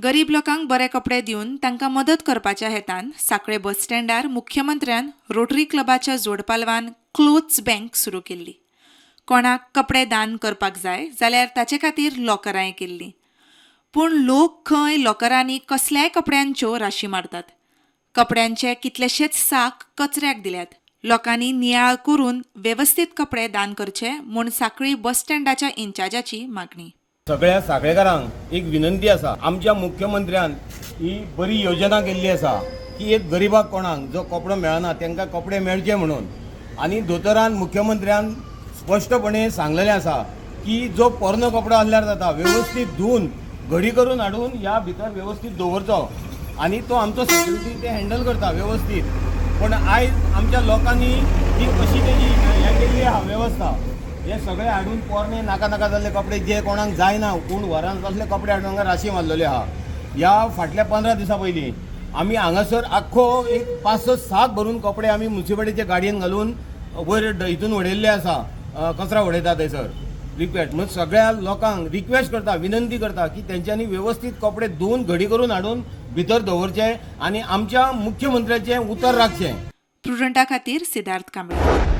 गरीब लोकांक बरे कपडे दिवन तांकां मदत करपाच्या हेतान सांकळे बस स्टँडार मुख्यमंत्र्यान रोटरी क्लबाच्या जोडपालवान क्लोथ्स बँक सुरू केल्ली. कोणाक कपडे दान करपाक जाय जाल्यार ताचे खातीर लॉकरांय केल्लीं. पूण लोक खंय लॉकरांनी कसल्याय कपड्यांच्यो राशी मारतात. कपड्यांचे कितलेशेच साक कचऱ्याक दिल्यात. लोकांनी नियाळ करून वेवस्थीत कपडे दान करचे म्हूण सांकळी बस स्टँडाच्या इन्चार्जाची मागणी. सगळ्या सांखळेकारांक एक विनंती आसा. आमच्या मुख्यमंत्र्यान ही बरी योजना केल्ली आसा की एक गरीबाक कोणाक जो कपडो मेळना तांकां कपडे मेळचे म्हणून. आनी दोतोरान मुख्यमंत्र्यान स्पश्टपणे सांगलेलें आसा की जो पोरनो कपडो आसल्यार जाता वेवस्थीत धुवन घडी करून हाडून ह्या भितर वेवस्थीत दवरचो आनी तो आमचो सेक्युरिटी ते हँडल करता वेवस्थीत. पण आयज आमच्या लोकांनी ही कशी तेजी हें केल्ली आहा वेवस्था. हे सगळे हाडून पोरणे नाका नाका जाल्ले कपडे जे कोणाक जायना कोण वरान तसले कपडे हाडून हांगा राशी मारलेले आहा. ह्या फाटल्या 15 दिसां पयलीं आमी हांगासर आख्खो एक 5-6 साक भरून कपडे आमी म्युनिसिपालिटीच्या गाडयेन घालून वयर हितून उडयल्ले आसा. कचरा उडयता थंयसर रिक्वेस्ट म्हणजे सगळ्या लोकांक रिक्वेस्ट करता विनंती करता की तेंच्यांनी वेवस्थीत कपडे धुवन घडी करून हाडून भितर दवरचे आनी आमच्या मुख्यमंत्र्याचें उतर राखचें. प्रुडंटा खातीर सिद्धार्थ कांबळे.